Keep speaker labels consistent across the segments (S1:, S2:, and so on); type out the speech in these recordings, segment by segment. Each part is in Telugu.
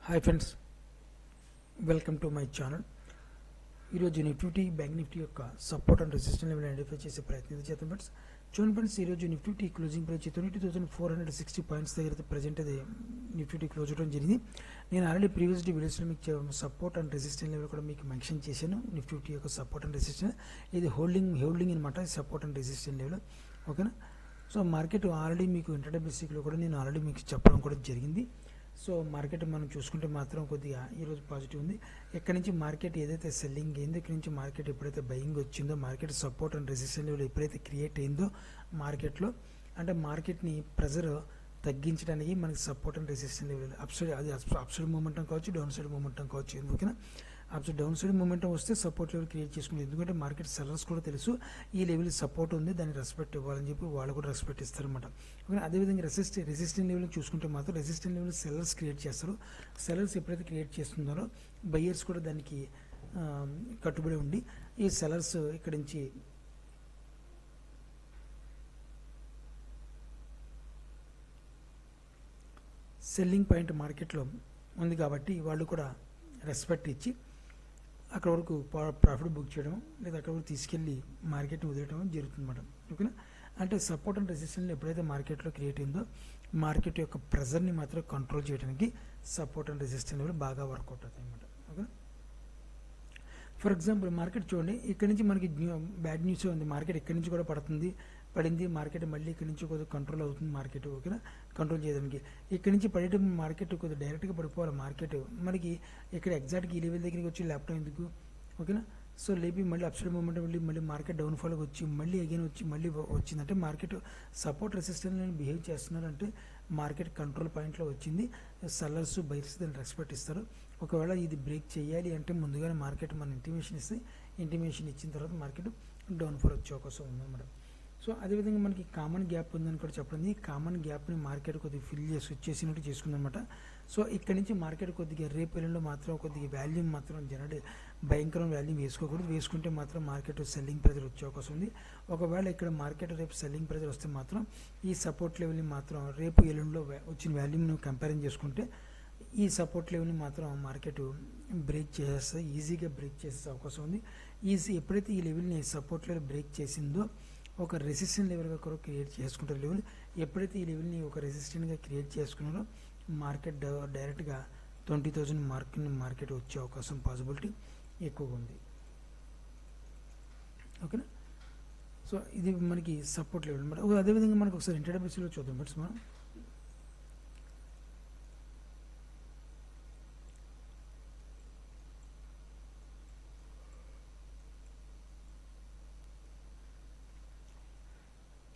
S1: Hi friends, welcome to my channel. ఈరోజు నిఫ్టీ బ్యాంక్ నిఫ్టీ యొక్క support and resistance level identify చేసే ప్రయత్నం చేద్దాం ఫ్రెండ్స్. చూడండి ఫ్రెండ్స్, ఈరోజు నిఫ్టీ క్లోజింగ్ ప్రైస్ 22,460 పాయింట్స్ దగ్గర ప్రజెంట్ అది నిఫ్టీ క్లోజ్ అవడం జరిగింది. నేను ఆల్రెడీ ప్రీవియస్ వీడియోస్లో మీకు సపోర్ట్ అండ్ రెసిస్టెన్స్ లెవెల్ కూడా మీకు మెన్షన్ చేశాను. నిఫ్టీ యొక్క సపోర్ట్ అండ్ రెసిస్టెన్స్ ఇది హోల్డింగ్ అనమాట, సపోర్ట్ అండ్ రెసిస్టెన్స్ లెవెల్. ఓకేనా. సో మార్కెట్ ఆల్రెడీ మీకు ఇంటర్డే బేసిక్లో కూడా నేను ఆల్రెడీ మీకు చెప్పడం కూడా జరిగింది. సో మార్కెట్ మనం చూసుకుంటే మాత్రం కొద్దిగా ఈరోజు పాజిటివ్ ఉంది. ఎక్కడి నుంచి మార్కెట్ ఏదైతే సెల్లింగ్ అయిందో, ఇక్కడి నుంచి మార్కెట్ ఎప్పుడైతే బయింగ్ వచ్చిందో, market support and resistance level ఎప్పుడైతే క్రియేట్ అయిందో మార్కెట్లో, అంటే మార్కెట్ని ప్రెజర్ తగ్గించడానికి మనకి support and resistance level up side momentum కావచ్చు, డౌన్ సైడ్ మూమెంటం కావచ్చు. ఎందుకైనా డౌన్ సైడ్ మూమెంటం వస్తే సపోర్ట్ లెవెల్ క్రియేట్ చేసుకుంది. ఎందుకంటే మార్కెట్ సెల్లర్స్ కూడా తెలుసు ఈ లెవెల్ సపోర్ట్ ఉంది, దాన్ని రెస్పెక్ట్ ఇవ్వాలని చెప్పి వాళ్ళు కూడా రెస్పెక్ట్ ఇస్తారనమాట. ఓకే. అదేవిధంగా రెసిస్టెన్స్ లెవెల్ చూసుకుంటే మాత్రం రెసిస్టెన్స్ లెవెల్ సెల్లర్స్ క్రియేట్ చేస్తారు. సెల్లర్స్ ఎప్పుడైతే క్రియేట్ చేస్తున్నారో బయ్యర్స్ కూడా దానికి కట్టుబడి ఉండి ఈ సెల్లర్స్ ఇక్కడి నుంచి సెల్లింగ్ పాయింట్ మార్కెట్లో ఉంది కాబట్టి వాళ్ళు కూడా రెస్పెక్ట్ ఇచ్చి అక్కడ వరకు ప్రాఫిట్ బుక్ చేయడం లేదా అక్కడ వరకు తీసుకెళ్ళి మార్కెట్ని వదిలేయడం జరుగుతుందన్నమాట. ఓకేనా. అంటే సపోర్ట్ అండ్ రెసిస్టెన్స్ ఎప్పుడైతే మార్కెట్లో క్రియేట్ అయిందో మార్కెట్ యొక్క ప్రెజర్ని మాత్రం కంట్రోల్ చేయడానికి సపోర్ట్ అండ్ రెసిస్టెన్స్ లెవెల్ బాగా వర్కౌట్ అవుతాయి అన్నమాట. ఓకేనా. ఫర్ ఎగ్జాంపుల్ మార్కెట్ చూడండి, ఇక్కడ నుంచి మనకి బ్యాడ్ న్యూస్ ఉంది. మార్కెట్ ఇక్కడి నుంచి కూడా పడింది. మార్కెట్ మళ్ళీ ఇక్కడ నుంచి కొద్దిగా కంట్రోల్ అవుతుంది మార్కెట్. ఓకేనా. కంట్రోల్ చేయడానికి ఇక్కడి నుంచి పడేయడం మార్కెట్ కొద్దిగా డైరెక్ట్గా పడిపోవాలి. మార్కెట్ మనకి ఇక్కడ ఎగ్జాక్ట్గా ఈ లెవెల్ దగ్గరికి వచ్చి ల్యాప్టాప్ ఎందుకు. ఓకేనా. సో లేపి మళ్ళీ అప్సైడ్ మూమెంట్ మళ్ళీ మార్కెట్ డౌన్ఫాల్కి వచ్చి మళ్ళీ అగైన్ వచ్చి మళ్ళీ వచ్చిందంటే మార్కెట్ సపోర్ట్ రెసిస్టెన్స్ బిహేవ్ చేస్తున్నారంటే మార్కెట్ కంట్రోల్ పాయింట్లో వచ్చింది. సెల్లర్స్ బైర్స్ దాన్ని రెస్పెక్ట్ ఇస్తారు. ఒకవేళ ఇది బ్రేక్ చేయాలి అంటే ముందుగానే మార్కెట్ మన ఇంటిమేషన్ ఇస్తే, ఇంటిమేషన్ ఇచ్చిన తర్వాత మార్కెట్ డౌన్ఫాల్ వచ్చే అవకాశం ఉందన్నమాట. సో అదేవిధంగా మనకి కామన్ గ్యాప్ ఉందని కూడా చెప్పండి. ఈ కామన్ గ్యాప్ని మార్కెట్ కొద్దిగా ఫిల్ చేసినట్టు చేసుకుందనమాట. సో ఇక్కడ నుంచి మార్కెట్ కొద్దిగా రేపు ఎల్లుండిలో మాత్రం కొద్దిగా వాల్యూమ్ మాత్రం భయంకరం వాల్యూమ్ వేసుకోకూడదు. వేసుకుంటే మాత్రం మార్కెట్ సెల్లింగ్ ప్రెజర్ వచ్చే అవకాశం ఉంది. ఒకవేళ ఇక్కడ మార్కెట్ రేపు సెల్లింగ్ ప్రెజర్ వస్తే మాత్రం ఈ సపోర్ట్ లెవెల్ని మాత్రం రేపు ఎల్లుండిలో వచ్చిన వాల్యూమ్ను కంపారిజన్ చేసుకుంటే ఈ సపోర్ట్ లెవెల్ని మాత్రం మార్కెట్ బ్రేక్ చేసేస్తుంది, ఈజీగా బ్రేక్ చేసే అవకాశం ఉంది. ఎప్పుడైతే ఈ లెవెల్ని సపోర్ట్ లెవెల్ బ్రేక్ చేసిందో ఒక రెసిస్టెంట్ లెవెల్గా కూడా క్రియేట్ చేసుకుంటారు లెవెల్. ఎప్పుడైతే ఈ లెవెల్ని ఒక రెసిస్టెంట్గా క్రియేట్ చేసుకున్నారో మార్కెట్ డైరెక్ట్గా 20,000 మార్కెట్ వచ్చే అవకాశం పాసిబిలిటీ ఎక్కువగా ఉంది. ఓకేనా. సో ఇది మనకి సపోర్ట్ లెవెల్ అనమాట. అదేవిధంగా మనకు ఒకసారి ఇంటర్డే బేసిస్లో చూద్దాం బట్స్ మనం.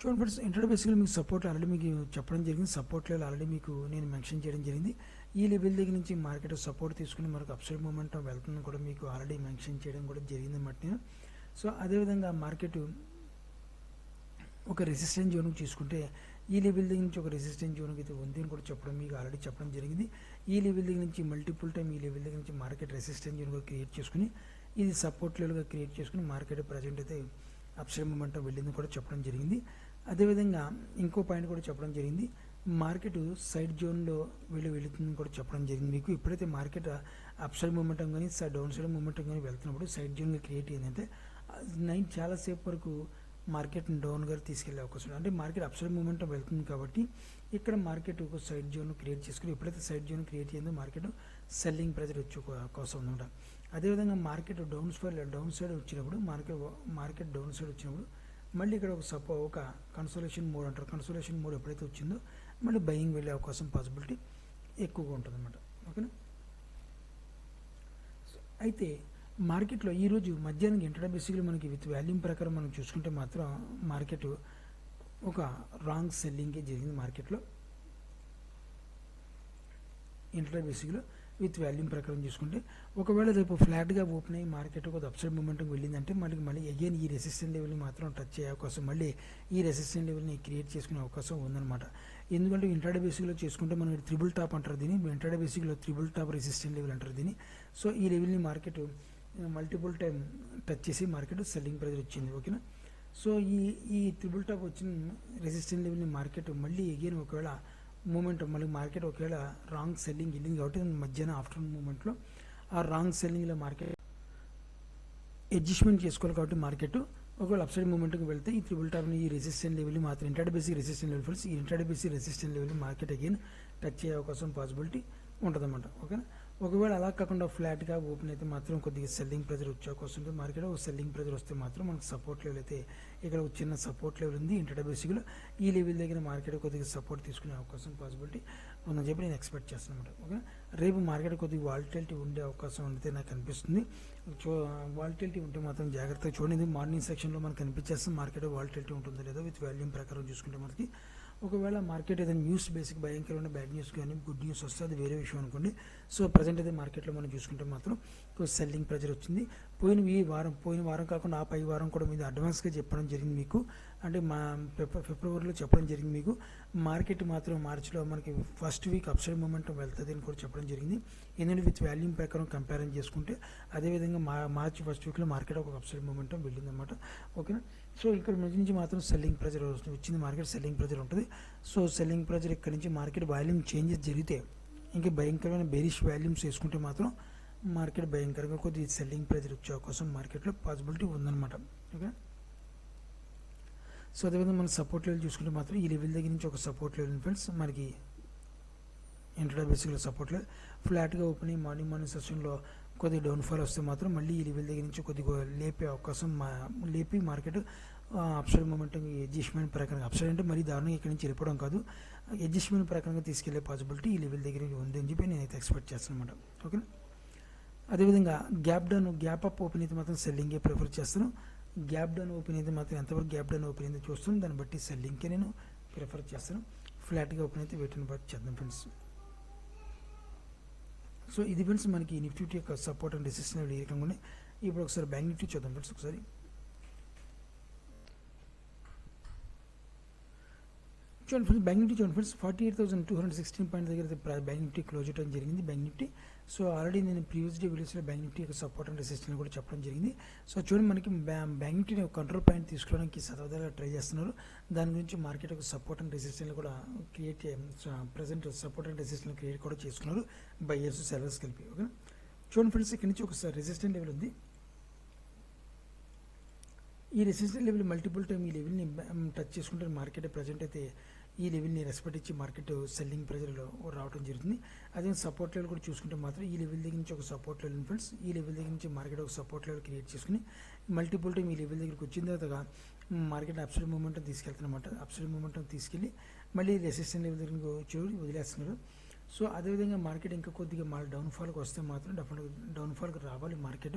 S1: చూడండి ఫ్రెండ్స్, ఇంటర్డే బేసిక్గా మీకు సపోర్ట్ ఆల్రెడీ మీకు చెప్పడం జరిగింది. సపోర్ట్ లెవెల్ ఆల్రెడీ మీకు నేను మెన్షన్ చేయడం జరిగింది. ఈ లెవెల్ దగ్గర నుంచి మార్కెట్ సపోర్ట్ తీసుకుని మనకు అప్సైడ్ మూమెంటం వెళ్తుందని కూడా మీకు ఆల్రెడీ మెన్షన్ చేయడం కూడా జరిగింది అన్నమాట నేను. సో అదేవిధంగా మార్కెట్ ఒక రెసిస్టెన్స్ జోన్కి తీసుకుంటే ఈ లెవెల్ దగ్గర నుంచి ఒక రెసిస్టెన్స్ జోన్కి అయితే ఉంది అని కూడా మీకు ఆల్రెడీ చెప్పడం జరిగింది. ఈ లెవెల్ దగ్గర నుంచి మల్టిపుల్ టైం ఈ లెవెల్ దగ్గర నుంచి మార్కెట్ రెసిస్టెన్స్ జోన్గా క్రియేట్ చేసుకుని ఇది సపోర్ట్ లెవెల్గా క్రియేట్ చేసుకుని మార్కెట్ ప్రజెంట్ అయితే అప్సైడ్ మూమెంటం వెళ్ళింది కూడా చెప్పడం జరిగింది. అదేవిధంగా ఇంకో పాయింట్ కూడా చెప్పడం జరిగింది, మార్కెట్ సైడ్ జోన్లో వెళుతుందని కూడా చెప్పడం జరిగింది మీకు. ఎప్పుడైతే మార్కెట్ అప్ సైడ్ మూమెంటం కానీ డౌన్ సైడ్ మూమెంటం కానీ వెళ్తున్నప్పుడు సైడ్ జోన్గా క్రియేట్ అయిందంటే నైట్ చాలాసేపు వరకు మార్కెట్ని డౌన్గా తీసుకెళ్లే అవకాశం ఉంది. అంటే మార్కెట్ అప్ సైడ్ మూమెంటం వెళ్తుంది కాబట్టి ఇక్కడ మార్కెట్ ఒక సైడ్ జోన్ క్రియేట్ చేసుకుని ఎప్పుడైతే సైడ్ జోన్ క్రియేట్ అయిందో మార్కెట్ సెల్లింగ్ ప్రెజర్ వచ్చే అవకాశం ఉందన్నమాట. అదేవిధంగా మార్కెట్ డౌన్ సైడ్ వచ్చినప్పుడు మార్కెట్ డౌన్ సైడ్ వచ్చినప్పుడు మళ్ళీ ఇక్కడ ఒక కన్సోలేషన్ మోడ్ అంటారు. కన్సోలేషన్ మోడ్ ఎప్పుడైతే వచ్చిందో మళ్ళీ బయింగ్ వెళ్ళే అవకాశం పాసిబిలిటీ ఎక్కువగా ఉంటుంది అన్నమాట. ఓకేనా. అయితే మార్కెట్లో ఈరోజు మధ్యాహ్నం ఇంటర్డే బేసిక్లో మనకి విత్ వాల్యూమ్ ప్రకారం మనం చూసుకుంటే మాత్రం మార్కెట్ ఒక రాంగ్ సెల్లింగే జరిగింది. మార్కెట్లో ఇంటర్డే బేసిక్లో విత్ వాల్యూమ్ ప్రకారం చూసుకుంటే ఒకవేళ రేపు ఫ్లాట్గా ఓపెన్ అయ్యి మార్కెట్ ఒక అప్సైడ్ మూమెంటం వెళ్ళిందంటే మళ్ళీ అగైన్ ఈ రెసిస్టెంట్ లెవెల్ని మాత్రం టచ్ అయ్యే అవకాశం, మళ్ళీ ఈ రెసిస్టెంట్ లెవెల్ని క్రియేట్ చేసుకునే అవకాశం ఉందన్నమాట. ఎందుకంటే ఇంటర్డే బేసిక్లో చేసుకుంటే మనం త్రిబుల్ టాప్ అంటారు దీన్ని, ఇంటర్డే బేసిక్లో త్రిబుల్ టాప్ రెసిస్టెంట్ లెవెల్ అంటారు దీన్ని. సో ఈ లెవెల్ని మార్కెట్ మల్టిపుల్ టైం టచ్ చేసి మార్కెట్ సెల్లింగ్ ప్రైస్ వచ్చింది. ఓకేనా. సో ఈ త్రిబుల్ టాప్ వచ్చిన రెసిస్టెంట్ లెవెల్ని మార్కెట్ మళ్ళీ అగైన్ ఒకవేళ మూమెంట్ మళ్ళీ మార్కెట్ ఒకవేళ రాంగ్ సెల్లింగ్ వెళ్ళింది కాబట్టి మధ్యాహ్నం ఆఫ్టర్నూన్ మూమెంట్లో ఆ రాంగ్ సెల్లింగ్లో మార్కెట్ అడ్జస్ట్మెంట్ చేసుకోవాలి కాబట్టి మార్కెట్ ఒకవేళ అప్సైడ్ మూమెంట్కి వెళ్తే ఈ త్రిబుల్ టాప్ ఈ రెసిస్టెంట్ లెవెల్ మాత్రం intraday basic resistant level friends, ఈ intraday basic resistant level market again touch అయ్యే అవకాశం పాసిబిలిటీ ఉంటుందన్నమాట. ఓకేనా, ఒకవేళ అలా కాకుండా ఫ్లాట్గా ఓపెన్ అయితే మాత్రం కొద్దిగా సెల్లింగ్ ప్రెజర్ వచ్చే అవకాశం ఉంటుంది. మార్కెట్ ఒక సెల్లింగ్ ప్రెజర్ వస్తే మాత్రం మనకు సపోర్ట్ లెవెల్ అయితే ఇక్కడ ఒక చిన్న సపోర్ట్ లెవెల్ ఉంది ఇంట్రాడే బేసిక్లో, ఈ లెవెల్ దగ్గర మార్కెట్ కొద్దిగా సపోర్ట్ తీసుకునే అవకాశం పాసిబిలిటీ ఉందని చెప్పి నేను ఎక్స్పెక్ట్ చేస్తాను అనమాట. ఓకే, రేపు మార్కెట్ కొద్దిగా వాలిటిలిటీ ఉండే అవకాశం ఉంటే నాకు అనిపిస్తుంది. వాలిటిలిటీ ఉంటే మాత్రం జాగ్రత్తగా చూడండి. మార్నింగ్ సెక్షన్లో మనకు కనిపించేస్తుంది మార్కెట్ వాలిటిలిటీ ఉంటుందో లేదో విత్ వాల్యూమ్ ప్రకారం చూసుకుంటే మనకి. ఒకవేళ మార్కెట్ ఏదైనా న్యూస్ బేసిక్ భయంకరమైన బ్యాడ్ న్యూస్ కానీ గుడ్ న్యూస్ వస్తే అది వేరే విషయం అనుకోండి. సో ప్రజెంట్ అయితే మార్కెట్లో మనం చూసుకుంటే మాత్రం సెల్లింగ్ ప్రెజర్ వచ్చింది. పోయిన వారం కాకుండా ఆ పై వారం కూడా మీద అడ్వాన్స్గా చెప్పడం జరిగింది మీకు, అంటే మా ఫిబ్రవరిలో చెప్పడం జరిగింది మీకు. మార్కెట్ మాత్రం మార్చిలో మనకి ఫస్ట్ వీక్ అప్సైడ్ మూమెంట్ వెళ్తుంది అని కూడా చెప్పడం జరిగింది. ఎందుకంటే విత్ వాల్యూమ్ ప్రకారం కంపేర్ చేసుకుంటే అదేవిధంగా మార్చి ఫస్ట్ వీక్లో మార్కెట్ ఒక అప్సైడ్ మూమెంటం వెళ్ళిందన్నమాట. ఓకేనా, సో ఇక్కడ నుంచి మాత్రం సెల్లింగ్ ప్రెజర్ వచ్చింది, మార్కెట్ సెల్లింగ్ ప్రెజర్ ఉంటుంది. సో సెల్లింగ్ ప్రెజర్ ఇక్కడ నుంచి మార్కెట్ వాల్యూమ్ చేంజెస్ జరిగితే ఇంకా భయంకరమైన బేరిష్ వాల్యూమ్స్ వేసుకుంటే మాత్రం మార్కెట్ భయంకరంగా కొద్దిగా సెల్లింగ్ ప్రెజర్ వచ్చే అవకాశం మార్కెట్లో పాసిబిలిటీ ఉందన్నమాట. ఓకే, సో అదేవిధంగా మనం సపోర్ట్ లెవెల్ చూసుకుంటే మాత్రం ఈ లెవెల్ దగ్గర నుంచి ఒక సపోర్ట్ లెవెల్ ఫ్రెండ్స్ మనకి ఇంట్రాడే బేసిక్లో సపోర్ట్ లెవెల్ ఫ్లాట్గా ఓపెన్ అయ్యి మార్నింగ్ సెషన్లో కొద్దిగా డౌన్ఫాల్ వస్తే మాత్రం మళ్ళీ ఈ లెవెల్ దగ్గర నుంచి కొద్దిగా లేపే అవకాశం లేపి మార్కెట్ అప్సైడ్ మూమెంట్ అడ్జస్ట్మెంట్ ప్రకారం అప్సైడ్ అంటే మరీ దారుణంగా ఇక్కడ నుంచి వెళ్ళిపోవడం కాదు, అడ్జస్ట్మెంట్ ప్రకారంగా తీసుకెళ్లే పాసిబిలిటీ ఈ లెవెల్ దగ్గర ఉంది అని చెప్పి నేనైతే ఎక్స్పెక్ట్ చేస్తాను అనమాట. ఓకేనా, అదేవిధంగా గ్యాప్ అప్ ఓపెన్ అయితే మాత్రం సెల్లింగే ప్రిఫర్ చేస్తాను. గ్యాప్ డౌన్ ఓపెన్ అయితే మాత్రం ఎంతవరకు గ్యాప్ డౌన్ ఓపెన్ అయితే చూస్తాను, దాన్ని బట్టి సెల్లింగ్కే నేను ప్రిఫర్ చేస్తాను. ఫ్లాట్గా ఓపెన్ అయితే వెయిట్ని బట్టి చేద్దాం ఫ్రెండ్స్. సో ఇది ఫ్రెండ్స్ మనకి నిఫ్టీ యొక్క సపోర్ట్ అండ్ రెసిస్టెన్స్ ఏ రకంగా ఉన్నాయి. ఇప్పుడు ఒకసారి బ్యాంక్ నిఫ్టీ చూద్దాం ఫ్రెండ్స్. ఒకసారి చూడండి ఫ్రెండ్స్, బ్యాంక్ నిఫ్టీ చూడండి ఫ్రెండ్స్, 48,216 పాయింట్ దగ్గర బ్యాంక్ నిఫ్టీ క్లోజ్ అవడం జరిగింది బ్యాంక్ నిఫ్టీ. సో ఆల్రెడీ నేను ప్రీవియస్ డే వీడియోస్లో బ్యాంక్ నిఫ్టీ యొక్క సపోర్ట్ అండ్ రెసిస్టెన్స్ కూడా చెప్పడం జరిగింది. సో చూడండి మనకి బ్యాంక్ నిఫ్టీని ఒక కంట్రోల్ పాయింట్ తీసుకోవడానికి సతవిధాలుగా ట్రై చేస్తున్నారు. దాని గురించి మార్కెట్ ఒక సపోర్ట్ అండ్ రెసిస్టెన్స్ కూడా create present support and resistance create కూడా చేసుకున్నారు బయ్యర్స్ సెల్లర్స్ కలిపి. ఓకే, చూడండి ఫ్రెండ్స్, ఇక్కడ నుంచి ఒకసారి రెసిస్టెంట్ లెవెల్ ఉంది. ఈ రెసిస్టెంట్ లెవెల్ మల్టిపుల్ టైం ఈ లెవెల్ని టచ్ చేసుకుంటే మార్కెట్ ప్రజెంట్ అయితే ఈ లెవెల్ని రెస్పెక్ట్ ఇచ్చి మార్కెట్ సెల్లింగ్ ప్రెజర్లో రావడం జరుగుతుంది. అదే సపోర్ట్ లెవెల్ కూడా చూసుకుంటే మాత్రం ఈ లెవెల్ దగ్గర నుంచి ఒక సపోర్ట్ లెవెల్ ఫ్రెండ్స్, ఈ లెవెల్ దగ్గర నుంచి మార్కెట్ ఒక సపోర్ట్ లెవెల్ క్రియేట్ చేసుకుని మల్టిపుల్ టైం ఈ లెవెల్ దగ్గరికి వచ్చిన తర్వాత మార్కెట్ అప్సైడ్ మూమెంట్ తీసుకెళ్తున్నమాట. అప్సైడ్ మూమెంట్ తీసుకెళ్ళి మళ్ళీ రెసిస్టెంట్ లెవెల్ దగ్గరికి వచ్చి వదిలేస్తున్నారు. సో అదేవిధంగా మార్కెట్ ఇంకా కొద్దిగా డౌన్ఫాల్కి వస్తే మాత్రం డెఫినెట్గా డౌన్ఫాల్కి రావాలి మార్కెట్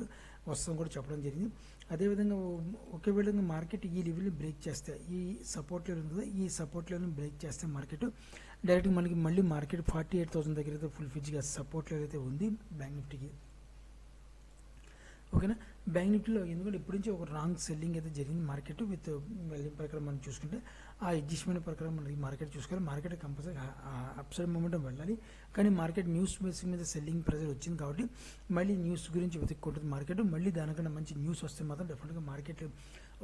S1: వస్తాం కూడా చెప్పడం జరిగింది. అదేవిధంగా ఒకే విధంగా మార్కెట్ ఈ లెవెల్ని బ్రేక్ చేస్తే ఈ సపోర్ట్ లెవెల్ ఉంది, ఈ సపోర్ట్ లెవెల్ని బ్రేక్ చేస్తే మార్కెట్ డైరెక్ట్గా మనకి మళ్ళీ మార్కెట్ 48,000 దగ్గర అయితే ఫుల్ ఫిజ్గా సపోర్ట్ లెవెల్ అయితే ఉంది బ్యాంక్ నిఫ్టీకి. ఓకేనా, బ్యాంక్ నిఫ్టీలో ఎందుకంటే ఇప్పటి నుంచి ఒక రాంగ్ సెల్లింగ్ అయితే జరిగింది మార్కెట్ విత్ వాల్యూమ్ ప్రకారం మనం చూసుకుంటే ఆ అడ్జస్ట్మెంట్ ప్రకారం మనకి మార్కెట్ చూసుకోవాలి. మార్కెట్ కంపల్సరీ అప్సైడ్ మూమెంటం వెళ్ళాలి, కానీ మార్కెట్ న్యూస్ బేసిక్ మీద సెల్లింగ్ ప్రెజర్ వచ్చింది కాబట్టి మళ్ళీ న్యూస్ గురించి వెతుక్కుంటుంది మార్కెట్. మళ్ళీ దానికన్నా మంచి న్యూస్ వస్తే మాత్రం డెఫినెట్గా మార్కెట్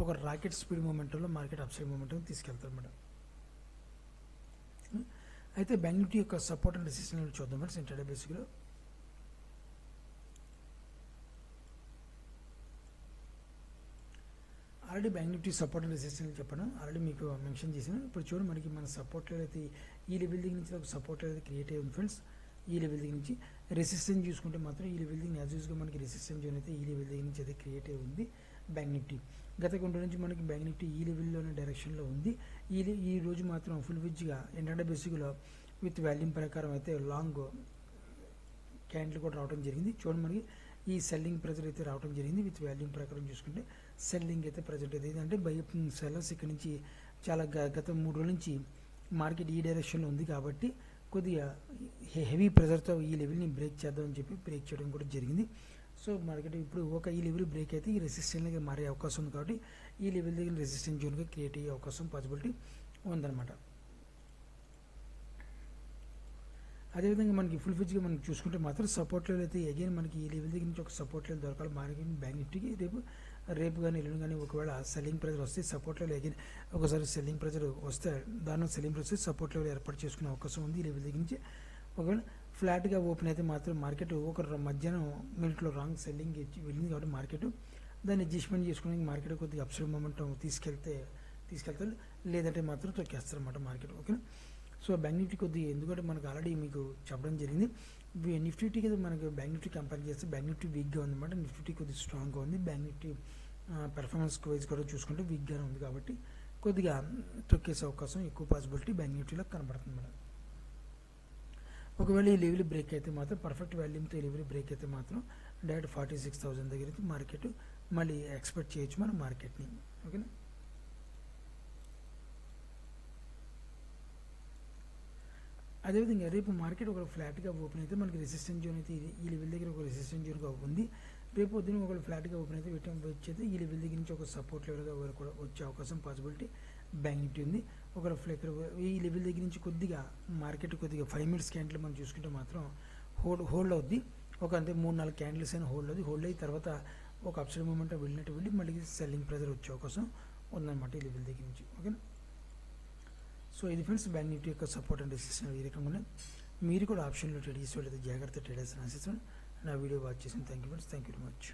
S1: ఒక రాకెట్ స్పీడ్ మూమెంట్లో మార్కెట్ అప్సైడ్ మూమెంటం తీసుకెళ్తారు అన్నమాట. అయితే బ్యాంక్ నిఫ్టీ యొక్క సపోర్ట్ అండ్ రెసిస్టెన్స్ చూద్దాం ఫ్రెండ్స్. ఇంట్రాడే బేసిక్లో already bank Nifty support and resistance చెప్పాను, ఆల్రెడీ మీకు మెన్షన్ చేశాను. ఇప్పుడు చూడండి మనకి మన సపోర్ట్ లెవెల్ అయితే ఈ లెవెల్ దగ్గర నుంచి ఒక సపోర్ట్ లెవెల్ క్రియేట్ అయ్యింది ఫ్రెండ్స్. ఈ లెవెల్ దగ్గర నుంచి రెసిస్టెన్స్ చూసుకుంటే మాత్రం ఈ లెవెల్ దగ్గర యాజ్ యూజ్గా మనకి రెసిస్టెన్స్ జోన్ అయితే ఈ లెవెల్ దగ్గర నుంచి అయితే క్రియేట్ అయ్యి ఉంది బ్యాంక్ నిఫ్టీ. గత కొంత నుంచి మనకి బ్యాంక్ నిఫ్టీ ఈ లెవెల్లోనే డైరెక్షన్లో ఉంది. ఈ రోజు మాత్రం ఫుల్ విజ్గా ఇంట్రాడే బేసిక్లో విత్ వాల్యూమ్ ప్రకారం అయితే లాంగ్ క్యాండిల్ కూడా రావడం జరిగింది. చూడండి మనకి ఈ సెల్లింగ్ ప్రెజర్ అయితే రావడం జరిగింది విత్ వాల్యూమ్ ప్రకారం చూసుకుంటే సెల్లింగ్ అయితే ప్రజెంట్ అయితే అంటే బై సెల్లర్స్ ఇక్కడ నుంచి చాలా గత 3 రోజుల నుంచి మార్కెట్ ఈ డైరెక్షన్లో ఉంది కాబట్టి కొద్దిగా హెవీ ప్రెజర్తో ఈ లెవెల్ని బ్రేక్ చేద్దామని చెప్పి బ్రేక్ చేయడం కూడా జరిగింది. సో మార్కెట్ ఇప్పుడు ఈ లెవెల్ బ్రేక్ అయితే ఈ రెసిస్టెంట్గా మారే అవకాశం ఉంది కాబట్టి ఈ లెవెల్ దగ్గర రెసిస్టెంట్ జోన్గా క్రియేట్ అయ్యే అవకాశం పాసిబిలిటీ ఉందన్నమాట. అదేవిధంగా మనకి ఫుల్ ఫిజ్గా మనం చూసుకుంటే మాత్రం సపోర్ట్ లెవెల్ అయితే అగైన్ మనకి ఈ లెవెల్ దగ్గర నుంచి ఒక సపోర్ట్ లెవెల్ దొరకాలి మార్కెట్ బ్యాంక్ నిఫ్టీకి. రేపు రేపు కానీ ఎల్లుండి కానీ ఒకవేళ సెల్లింగ్ ప్రెజర్ వస్తే సపోర్ట్ లెవెల్ ఎగిన్ ఒకసారి సెల్లింగ్ ప్రెజర్ వస్తే దాని సెల్లింగ్ ప్రెజర్ సపోర్ట్ లెవెల్ ఏర్పాటు చేసుకునే అవకాశం ఉంది ఈ లెవెల్ దగ్గర నుంచి. ఒకవేళ ఫ్లాట్గా ఓపెన్ అయితే మాత్రం మార్కెట్ ఒక మధ్యాహ్నం మినిట్లో రాంగ్ సెల్లింగ్ వెళ్ళింది కాబట్టి మార్కెట్ దాన్ని అడ్జస్ట్మెంట్ చేసుకోవడానికి మార్కెట్ కొద్దిగా అప్సైడ్ మొమెంటం తీసుకెళ్తారు, లేదంటే మాత్రం తొక్కేస్తారు అన్నమాట మార్కెట్. ఓకేనా. సో బ్యాంక్ నిఫ్టీ కొద్దిగా ఎందుకంటే మనకు ఆల్రెడీ మీకు చెప్పడం జరిగింది, నిఫ్టీకి మనకు బ్యాంక్ నిఫ్టీ కంపేర్ చేస్తే బ్యాంక్ నిఫ్టీ వీక్గా ఉందన్నమాట, నిఫ్టీ కొద్దిగా స్ట్రాంగ్గా ఉంది. బ్యాంక్ నిఫ్టీ పెర్ఫార్మెన్స్ వైజ్ కూడా చూసుకుంటే వీక్గానే ఉంది కాబట్టి కొద్దిగా తొక్కేసే అవకాశం ఎక్కువ పాసిబిలిటీ బ్యాంక్ నిఫ్టీలో కనబడుతుంది మేడం. ఒకవేళ ఈ లెవెల్ బ్రేక్ అయితే మాత్రం పర్ఫెక్ట్ వాల్యూమ్తో ఈ లెవెల్ బ్రేక్ అయితే మాత్రం డైరెక్ట్ 46,000 దగ్గర మార్కెట్ మళ్ళీ ఎక్స్పెక్ట్ చేయొచ్చు మన మార్కెట్ని. ఓకేనా. అదేవిధంగా రేపు మార్కెట్ ఒక ఫ్లాట్గా ఓపెన్ అయితే మనకి రెసిస్టెన్స్ జోన్ అయితే ఈ లెవెల్ దగ్గర ఒక రెసిస్టెన్స్ జోన్గా ఉంది. రేపు పొద్దున ఒక ఫ్లాట్గా ఓపెన్ అయితే వచ్చేది ఈ లెవెల్ దగ్గర నుంచి ఒక సపోర్ట్ లెవెల్గా కూడా వచ్చే అవకాశం పాసిబిలిటీ బ్యాంక్ నిఫ్టీ ఉంది. ఒక ఫ్లెక్ ఈ లెవెల్ దగ్గర నుంచి కొద్దిగా మార్కెట్ కొద్దిగా 5 మినిట్స్ క్యాండిల్ మనం చూసుకుంటే మాత్రం హోల్డ్ అవుద్ది. ఒక అంటే 3-4 క్యాండిల్స్ అయినా హోల్డ్ అయిన తర్వాత ఒక అప్సైడ్ మూమెంట్ వెళ్ళి మళ్ళీ సెల్లింగ్ ప్రెజర్ వచ్చే అవకాశం ఉందన్నమాట ఈ లెవెల్ దగ్గర నుంచి. ఓకేనా. సో ఇది ఫ్రెండ్స్ బ్యాంక్ నిఫ్టీ యొక్క సపోర్ట్ అండ్ రెసిస్టెన్స్ ఈ రకంగా ఉన్నాయి. మీరు కూడా ఆప్షన్లో ట్రేడ్ చేసేవాళ్ళైతే జాగ్రత్త ట్రేడర్స్ ఆశిస్తాను. నా వీడియో వాచ్ చేసిన thank you friends, thank you very much.